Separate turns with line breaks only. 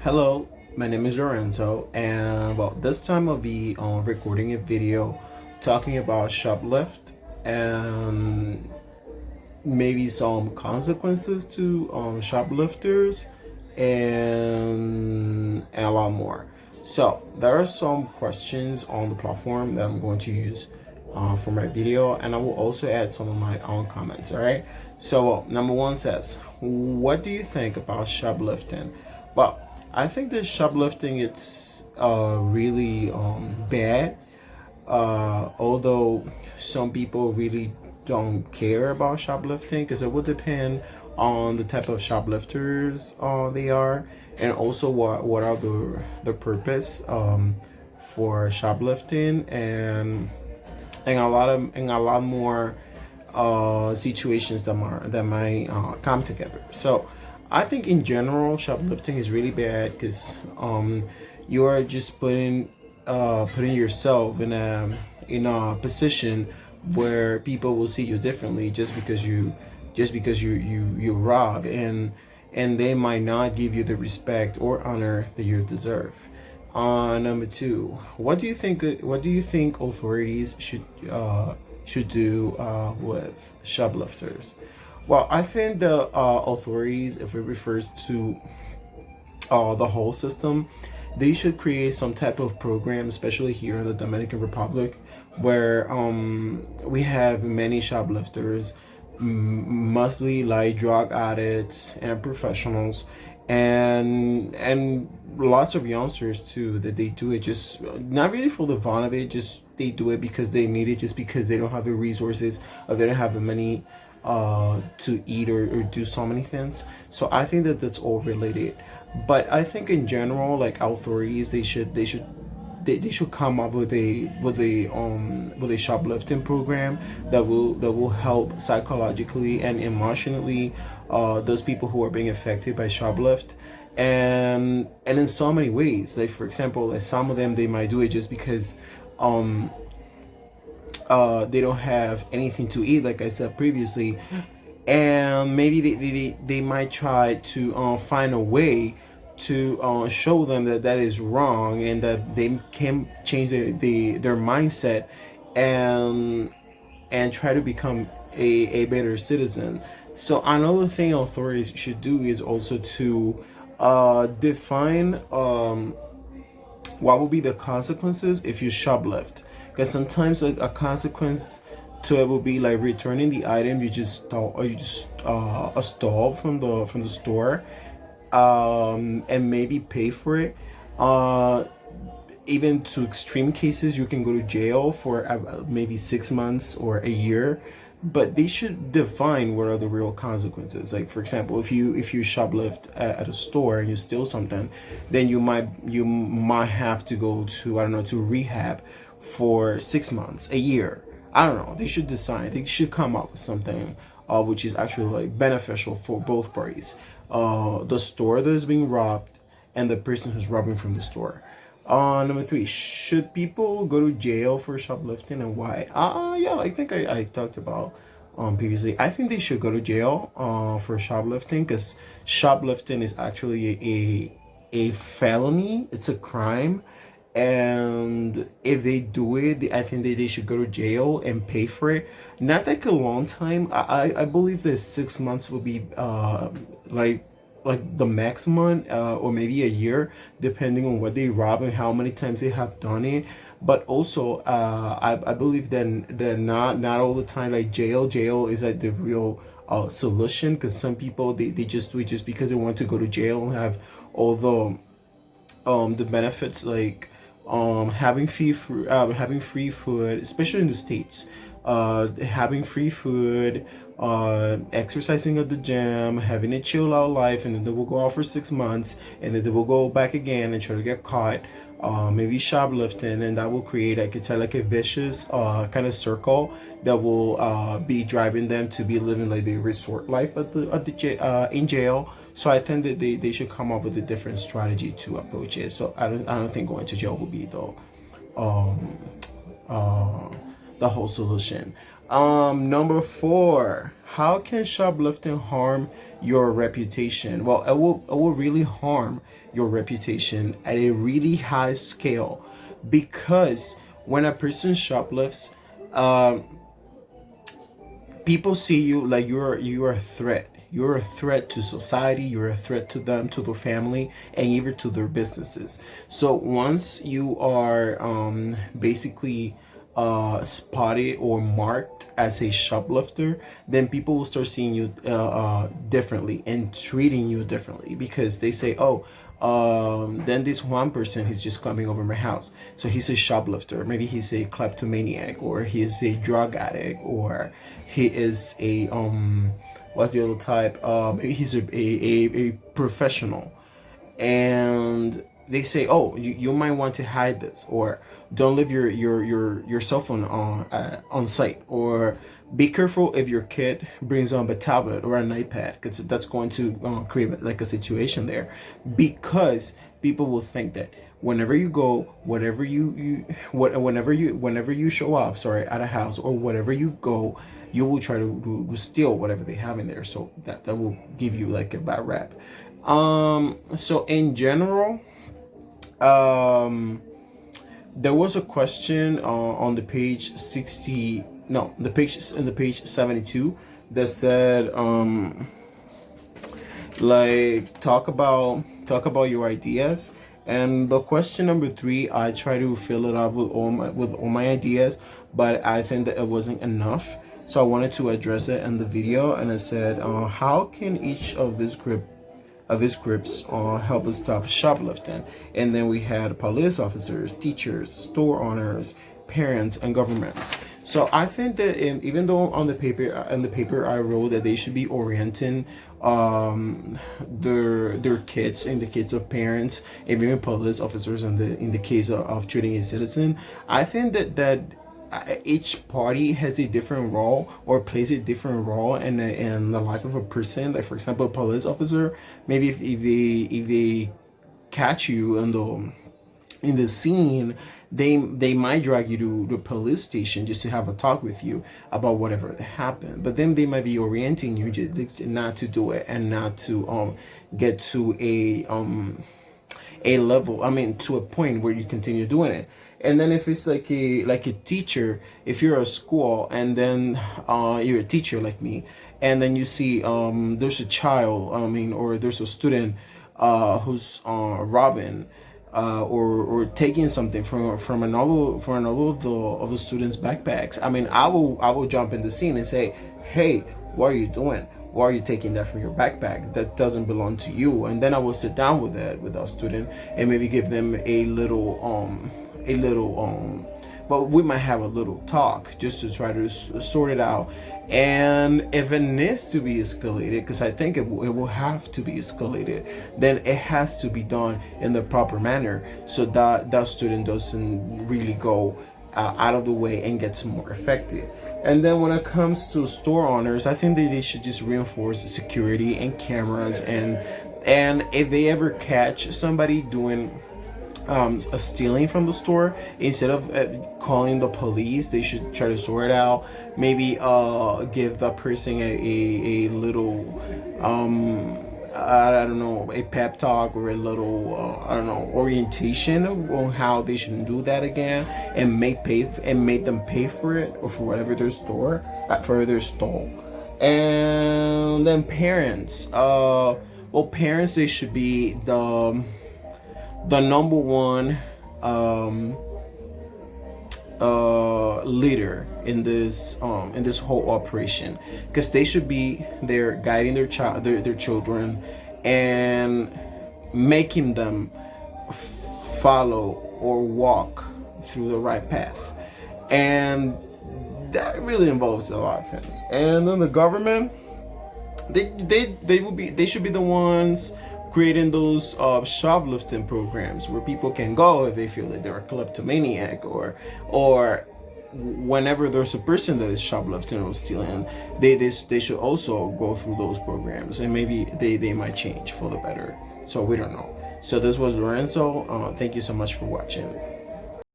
Hello, my name is Lorenzo, and well, this time I'll be recording a video talking about shoplift and maybe some consequences to shoplifters and a lot more. So there are some questions on the platform that I'm going to use for my video, and I will also add some of my own comments. All right. So number one says, "What do you think about shoplifting?" Well, I think that shoplifting it's really bad. Although some people really don't care about shoplifting because it would depend on the type of shoplifters they are, and also what are the purpose for shoplifting and a lot more situations that might come together. So I think in general shoplifting is really bad because you are just putting yourself in a position where people will see you differently just because you rob, and they might not give you the respect or honor that you deserve. Number two, what do you think authorities should do with shoplifters? Well, I think the authorities, if it refers to the whole system, they should create some type of program, especially here in the Dominican Republic, where we have many shoplifters, mostly like drug addicts and professionals, and lots of youngsters too, that they do it just not really for the fun of it, just they do it because they need it, just because they don't have the resources or they don't have the money to eat or do so many things. So I think that that's all related. But I think in general, like authorities, they should come up with a shoplifting program that will help psychologically and emotionally those people who are being affected by shoplift, and in so many ways. Like for example, like some of them, they might do it just because um they don't have anything to eat, like I said previously, and maybe they might try to find a way to show them that that is wrong and that they can change their mindset and try to become a better citizen. So another thing authorities should do is also to define what will be the consequences if you shoplift, because sometimes a consequence to it will be like returning the item you just stole, or you just stole from the store, and maybe pay for it. uh Even to extreme cases, you can go to jail for maybe 6 months or a year. But they should define what are the real consequences. Like for example, if you shoplift at a store and you steal something, then you might have to go to, I don't know, to rehab for 6 months, a year. I don't know. They should decide. They should come up with something which is actually like beneficial for both parties. The store that is being robbed and the person who's robbing from the store. Number three, should people go to jail for shoplifting, and why? Yeah, I think I talked about previously. I think they should go to jail for shoplifting, because shoplifting is actually a felony. It's a crime, and if they do it, I think they should go to jail and pay for it. Not like a long time. I believe that 6 months will be like the maximum, or maybe a year, depending on what they rob and how many times they have done it. But also I believe that not all the time, like jail is like the real solution, because some people they just do it just because they want to go to jail and have all the benefits, like having free food, especially in the States, having free food, exercising at the gym, having a chill out life, and then they will go out for 6 months, and then they will go back again and try to get caught, maybe shoplifting, and that will create, I could tell, like a vicious kind of circle that will be driving them to be living like the resort life in jail. So I think that they should come up with a different strategy to approach it. So I don't think going to jail will be um, uh, the whole solution. Number four, how can shoplifting harm your reputation? Well, it will really harm your reputation at a really high scale, because when a person shoplifts, um, people see you like you're a threat. You're a threat to society, you're a threat to them, to their family, and even to their businesses. So once you are basically spotted or marked as a shoplifter, then people will start seeing you differently and treating you differently, because they say, oh, then this one person is just coming over my house, so he's a shoplifter. Maybe he's a kleptomaniac, or he's a drug addict, or he is a what's the other type? Maybe he's a professional, and they say, oh, you might want to hide this, or don't leave your cell phone on site, or be careful if your kid brings on a tablet or an iPad, because that's going to create like a situation there, because people will think that whenever you go, whenever you show up, sorry, at a house, or whatever you go, you will try to steal whatever they have in there. So that will give you like a bad rap. So in general, there was a question on the page 60, no, the page 72, that said like talk about your ideas. And the question number 3, I try to fill it up with all my ideas, but I think that it wasn't enough, so I wanted to address it in the video. And I said, how can each of these groups help us stop shoplifting? And then we had police officers, teachers, store owners, parents, and governments. So I think that even though on the paper I wrote that they should be orienting their kids, in the case of parents, and even police officers in the case of treating a citizen, I think that each party has a different role, or plays a different role in the life of a person. Like, for example, a police officer, maybe if they catch you in the scene, they might drag you to the police station just to have a talk with you about whatever happened. But then they might be orienting you just not to do it, and not to get to a level, I mean, to a point where you continue doing it. And then if it's like a teacher, if you're a school, and then you're a teacher like me, and then you see there's a child, I mean, or there's a student who's robbing or taking something from another of the students' backpacks. I mean, I will jump in the scene and say, hey, what are you doing? Why are you taking that from your backpack? That doesn't belong to you. And then I will sit down with that student, and maybe give them a little but we might have a little talk just to try to sort it out. And if it needs to be escalated, because I think it will have to be escalated, then it has to be done in the proper manner, so that student doesn't really go out of the way and gets more affected. And then when it comes to store owners, I think that they should just reinforce security and cameras, and if they ever catch somebody doing a stealing from the store, instead of calling the police, they should try to sort it out. Maybe give the person a little I don't know, a pep talk, or a little I don't know, orientation on how they shouldn't do that again, and make them pay for it, or for whatever their stole. And then parents, parents, they should be the number one leader in this whole operation, because they should be there guiding their children, and making them follow or walk through the right path. And that really involves a lot of things. And then the government, they should be the ones creating those shoplifting programs where people can go if they feel that they're a kleptomaniac, or whenever there's a person that is shoplifting or stealing, they should also go through those programs, and maybe they might change for the better. So we don't know. So this was Lorenzo. Thank you so much for watching.